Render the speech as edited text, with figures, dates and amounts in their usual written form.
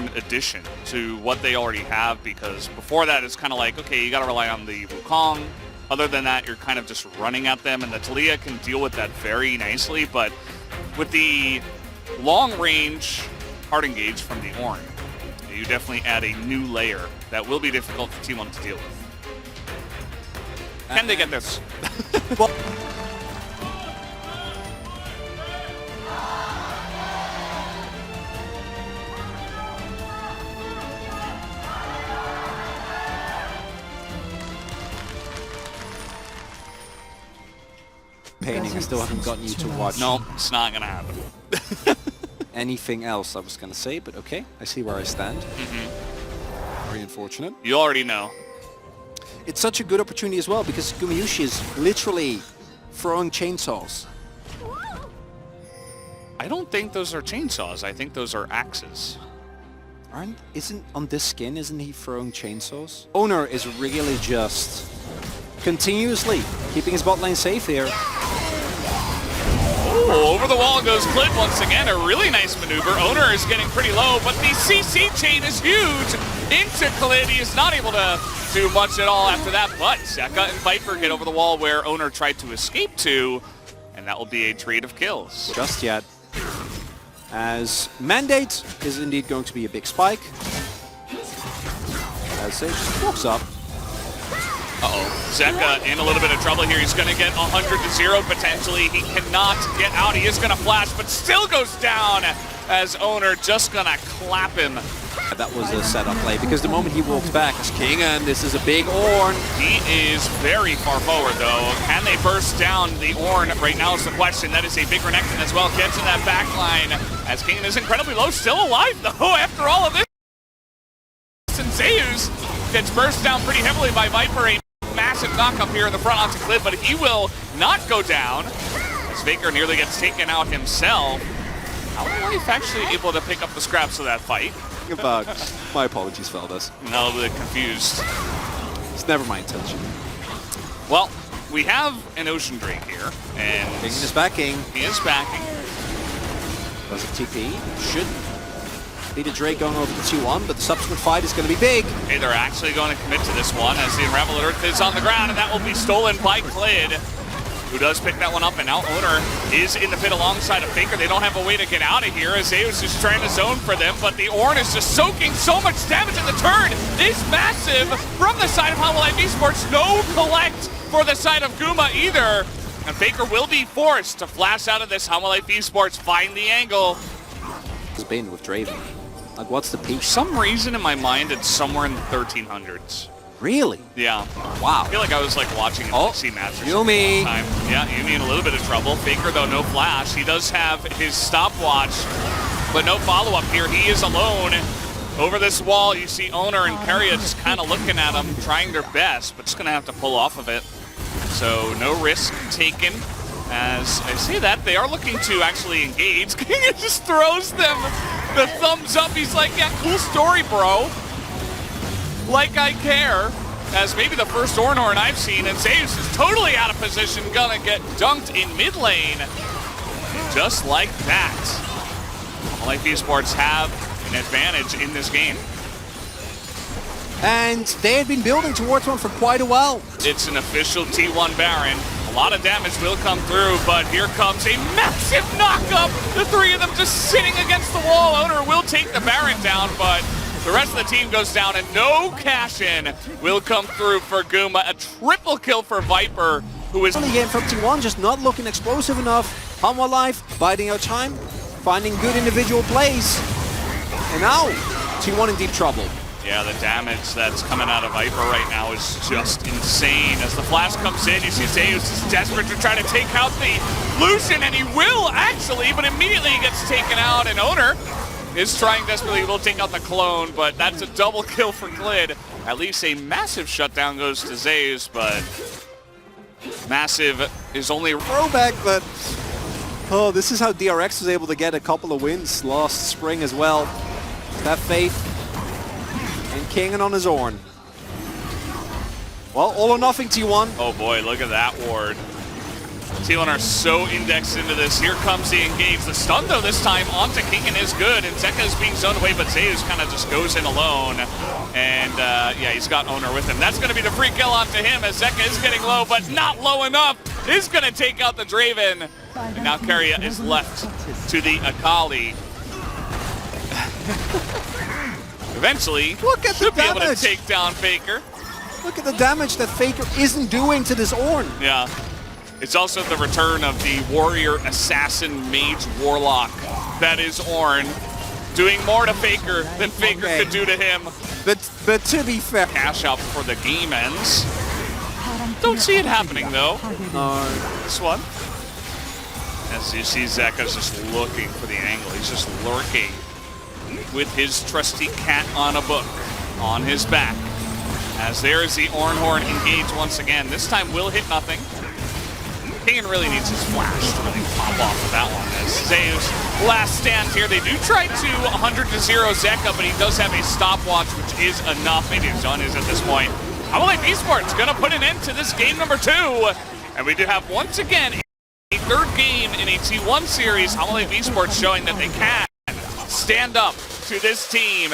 Ornn addition to what they already have, because before that it's kind of like, okay, you got to rely on the Wukong. Other than that, you're kind of just running at them, and the Taliyah can deal with that very nicely. But with the long-range hard engage from the Ornn, you definitely add a new layer that will be difficult for T1 to deal with. Can they get this? Well, painting, I still haven't gotten you to watch. No, it's not going to happen. Anything else I was going to say, but okay, I see where I stand. Very unfortunate. You already know. It's such a good opportunity as well, because Gumayushi is literally throwing chainsaws. I don't think those are chainsaws. I think those are axes. Isn't on this skin, isn't he throwing chainsaws? Owner is really just continuously keeping his bot lane safe here. Oh, over the wall goes Clid once again. A really nice maneuver. Owner is getting pretty low, but the CC chain is huge into Clid. He is not able to do much at all after that, but Zeka and Viper get over the wall where Owner tried to escape to, and that will be a trade of kills. Just yet. As Mandate is indeed going to be a big spike. As Sage just walks up. Uh-oh. Zeka in a little bit of trouble here. He's going to get 100-0 potentially. He cannot get out. He is going to flash, but still goes down as Owner just going to clap him. That was a setup play, because the moment he walks back as King, and this is a big Ornn. He is very far forward, though. Can they burst down the Ornn right now is the question. That is a big Renekton as well. Gets in that back line as King is incredibly low. Still alive, though, after all of this. And Zeus gets burst down pretty heavily by Viper. A massive knock-up here in the front onto Clid, but he will not go down as Faker nearly gets taken out himself. How are Life actually able to pick up the scraps of that fight? About my apologies, Feldas. I'm a little bit confused. It's never my intention. Well, we have an Ocean Drake here, and King is backing. he is backing. Does a TP? Should be the Drake going over the 2-1, but the subsequent fight is going to be big. Okay, they're actually going to commit to this one as the Unravel Earth is on the ground, and that will be stolen by Clid, who does pick that one up, and now Owner is in the pit alongside of Faker. They don't have a way to get out of here as Zeus is trying to zone for them, but the Ornn is just soaking so much damage, and the turn is massive from the side of HLE Esports. No collect for the side of Guma either, and Faker will be forced to flash out of this. HLE Esports find the angle. It's been with Draven. Like, what's the peak? For some reason in my mind, it's somewhere in the 1300s. Really? Yeah. Wow. I feel like I was like watching an LCK match or something Yumi. at the time. Yeah, Yumi in a little bit of trouble. Faker, though, no flash. He does have his stopwatch, but no follow-up here. He is alone over this wall. You see Owner and Keria just kind of looking at him, trying their best, but just going to have to pull off of it. So no risk taken. As I say that, they are looking to actually engage. King just throws them the thumbs up. He's like, yeah, cool story, bro. Like I care, as maybe the first Ornn I've seen, and Zeus is totally out of position, gonna get dunked in mid lane. Just like that. HLE Esports have an advantage in this game. And they had been building towards one for quite a while. It's an official T1 Baron. A lot of damage will come through, but here comes a massive knockup. The three of them just sitting against the wall. Owner will take the Baron down, but the rest of the team goes down, and no cash-in will come through for Guma. A triple kill for Viper, who is... Only game from T1, just not looking explosive enough. Hanwha Life, biding our time, finding good individual plays. And now, T1 in deep trouble. Yeah, the damage that's coming out of Viper right now is just insane. As the flash comes in, you see Zeus is desperate to try to take out the Lucian, and he will actually, but immediately he gets taken out, and Owner is trying desperately. Will take out the clone, but that's a double kill for Clid. At least a massive shutdown goes to Zeus, but massive is only a throwback, but oh, this is how DRX was able to get a couple of wins last spring as well. That faith in King and on his Ornn. Well, all or nothing T1. Oh boy, look at that ward. T1 are so indexed into this. Here comes the engage. The stun, though, this time onto Kingen is good, and Zeka is being zoned away, but Zeus kind of just goes in alone. And, yeah, he's got Owner with him. That's going to be the free kill onto him as Zeka is getting low, but not low enough. Is going to take out the Draven. And now Keria is left to the Akali. Eventually, should be able to take down Faker. Look at the damage that Faker isn't doing to this Ornn. Yeah. It's also the return of the warrior, assassin, mage, warlock. That is Ornn, doing more to Faker than Faker could do to him. But to be fair, Cash out before the game ends. Don't see it happening though. No. This one. As you see, Zeka's just looking for the angle. He's just lurking with his trusty cat on a book on his back. As there is the Ornn Horn engage once again. This time will hit nothing. Kingen really needs his flash to really pop off with that one. As Zeus last stand here. They do try to 100-0 Zeka, but he does have a stopwatch, which is enough. Maybe his done is at this point. HLE Esports going to put an end to this game number 2. And we do have, once again, a third game in a T1 series. HLE Esports showing that they can stand up to this team